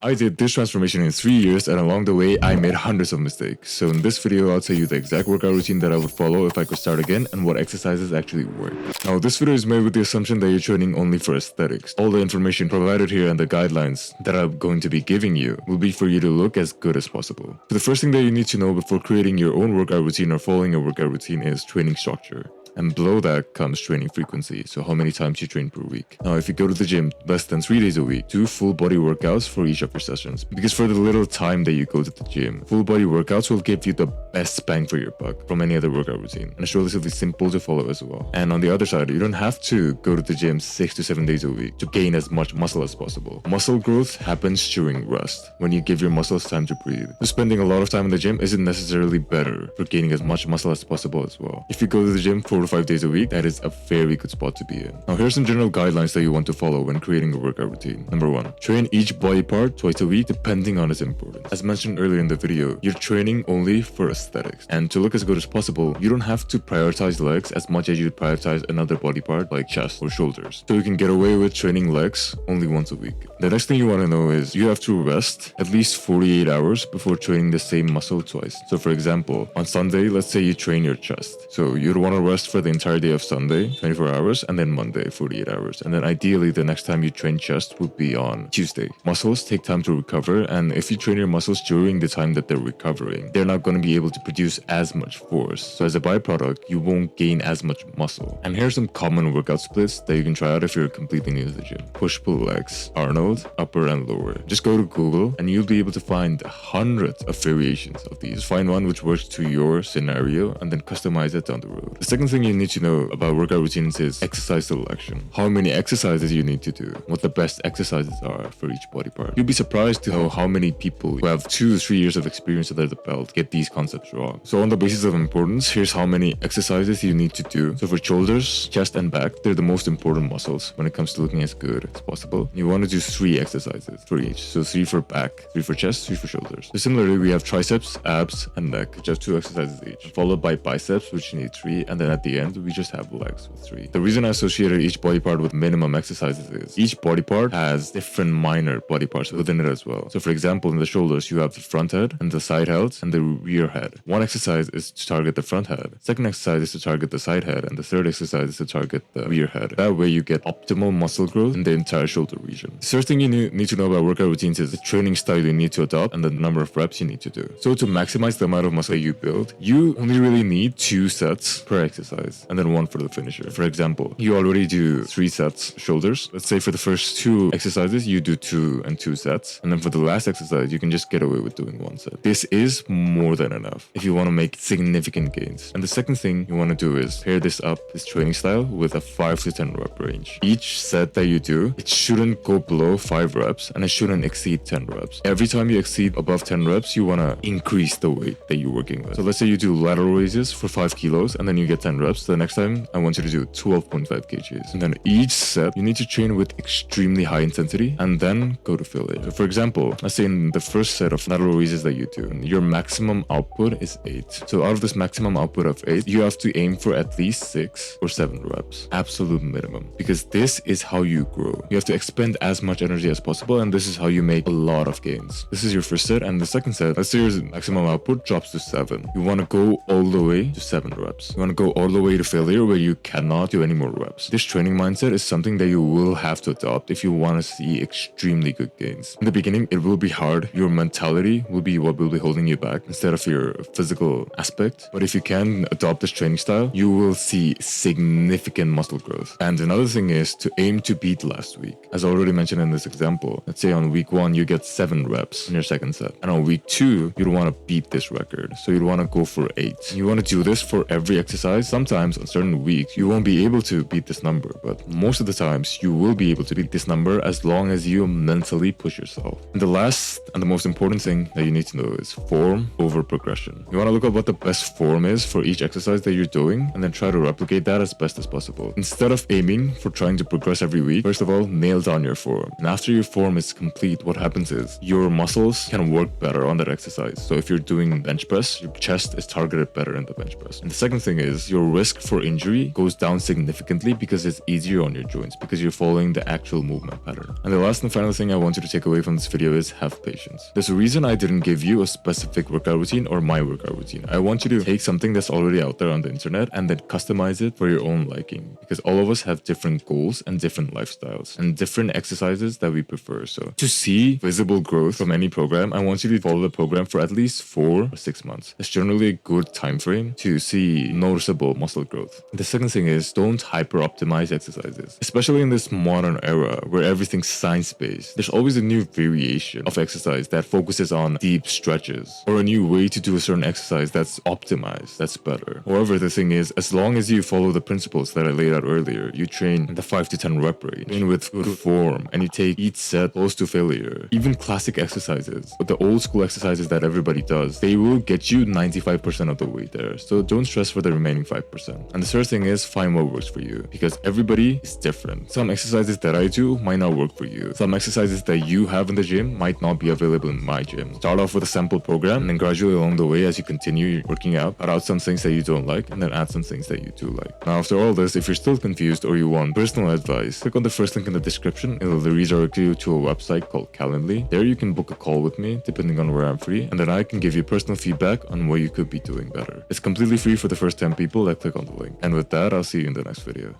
I did this transformation in 3 years, and along the way, I made hundreds of mistakes. So in this video, I'll tell you the exact workout routine that I would follow if I could start again and what exercises actually work. Now, this video is made with the assumption that you're training only for aesthetics. All the information provided here and the guidelines that I'm going to be giving you will be for you to look as good as possible. So the first thing that you need to know before creating your own workout routine or following a workout routine is training structure. And below that comes training frequency, so how many times you train per week. Now, if you go to the gym less than 3 days a week, do full body workouts for each of your sessions. Because for the little time that you go to the gym, full body workouts will give you the best bang for your buck from any other workout routine. And it's relatively simple to follow as well. And on the other side, you don't have to go to the gym 6 to 7 days a week to gain as much muscle as possible. Muscle growth happens during rest, when you give your muscles time to breathe. So spending a lot of time in the gym isn't necessarily better for gaining as much muscle as possible as well. If you go to the gym 4 to 5 days a week, that is a very good spot to be in. Now, here are some general guidelines that you want to follow when creating a workout routine. Number 1, train each body part twice a week depending on its importance. As mentioned earlier in the video, you're training only for aesthetics. And to look as good as possible, you don't have to prioritize legs as much as you prioritize another body part like chest or shoulders. So you can get away with training legs only once a week. The next thing you want to know is you have to rest at least 48 hours before training the same muscle twice. So for example, on Sunday, let's say you train your chest. So you'd want to rest for the entire day of Sunday, 24 hours, and then Monday, 48 hours. And then ideally, the next time you train chest would be on Tuesday. Muscles take time to recover, and if you train your muscles during the time that they're recovering, they're not going to be able to produce as much force. So as a byproduct, you won't gain as much muscle. And here's some common workout splits that you can try out if you're completely new to the gym. Push-pull legs, Arnold, upper and lower. Just go to Google and you'll be able to find hundreds of variations of these. Find one which works to your scenario and then customize it down the road. The second thing you need to know about workout routines is exercise selection. How many exercises you need to do, what the best exercises are for each body part. You'll be surprised to know how many people who have 2 to 3 years of experience under the belt get these concepts wrong. So on the basis of importance, here's how many exercises you need to do. So for shoulders, chest and back, they're the most important muscles when it comes to looking as good as possible. You want to do 3 exercises for each. So 3 for back, 3 for chest, 3 for shoulders. So similarly, we have triceps, abs, and neck, which have 2 exercises each, followed by biceps, which need 3, and then at the end, we just have legs with 3. The reason I associated each body part with minimum exercises is each body part has different minor body parts within it as well. So for example, in the shoulders, you have the front head and the side head and the rear head. One exercise is to target the front head. Second exercise is to target the side head, and the third exercise is to target the rear head. That way you get optimal muscle growth in the entire shoulder region. The third thing you need to know about workout routines is the training style you need to adopt and the number of reps you need to do. So to maximize the amount of muscle you build, you only really need 2 sets per exercise and then 1 for the finisher. For example, you already do 3 sets shoulders. Let's say for the first 2 exercises, you do 2 and 2 sets. And then for the last exercise, you can just get away with doing 1 set. This is more than enough if you want to make significant gains. And the second thing you want to do is pair this training style with a 5 to 10 rep range. Each set that you do, it shouldn't go below 5 reps and it shouldn't exceed 10 reps. Every time you exceed above 10 reps, you want to increase the weight that you're working with. So let's say you do lateral raises for 5 kilos and then you get 10 reps. The next time I want you to do 12.5 kgs. And then each set, you need to train with extremely high intensity and then go to failure. So for example, let's say in the first set of lateral raises that you do, your maximum output is 8. So out of this maximum output of 8, you have to aim for at least 6 or 7 reps. Absolute minimum. Because this is how you grow. You have to expend as much energy as possible, and this is how you make a lot of gains. This is your first set, and the second set, let's say your maximum output drops to 7. You want to go all the way to 7 reps. You want to go all the way to failure where you cannot do any more reps. This training mindset is something that you will have to adopt if you want to see extremely good gains. In the beginning, it will be hard. Your mentality will be what will be holding you back instead of your physical aspect. But if you can adopt this training style, you will see significant muscle growth. And another thing is to aim to beat last week. As I already mentioned in this example, let's say on week 1, you get 7 reps in your second set. And on week 2, you'd want to beat this record. So you'd want to go for 8. You want to do this for every exercise. Sometimes on certain weeks, you won't be able to beat this number, but most of the times you will be able to beat this number as long as you mentally push yourself. And the last and the most important thing that you need to know is form over progression. You want to look at what the best form is for each exercise that you're doing and then try to replicate that as best as possible. Instead of aiming for trying to progress every week, first of all, nail down your form. And after your form is complete, what happens is your muscles can work better on that exercise. So if you're doing bench press, your chest is targeted better in the bench press. And the second thing is your risk for injury goes down significantly because it's easier on your joints, because you're following the actual movement pattern. And the last and final thing I want you to take away from this video is have patience. There's a reason I didn't give you a specific workout routine or my workout routine. I want you to take something that's already out there on the internet and then customize it for your own liking, because all of us have different goals and different lifestyles and different exercises that we prefer. So to see visible growth from any program, I want you to follow the program for at least 4 or 6 months. That's generally a good time frame to see noticeable muscle growth. The second thing is, don't hyper optimize exercises, especially in this modern era where everything's science-based. There's always a new variation of exercise that focuses on deep stretches, or a new way to do a certain exercise that's optimized, that's better. However, the thing is, as long as you follow the principles that I laid out earlier, you train in the 5 to 10 rep range, train with good form, and you take each set close to failure. Even classic exercises, but the old school exercises that everybody does, they will get you 95% of the way there. So don't stress for the remaining 5%. And the third thing is, find what works for you, because everybody is different. Some exercises that I do might not work for you. Some exercises that you have in the gym might not be available in my gym. Start off with a sample program, and then gradually along the way, as you continue working out, cut out some things that you don't like and then add some things that you do like. Now, after all this, if you're still confused or you want personal advice, click on the first link in the description. It'll redirect you to a website called Calendly. There you can book a call with me depending on where I'm free, and then I can give you personal feedback on what you could be doing better. It's completely free for the first 10 people that click on the link. And with that, I'll see you in the next video.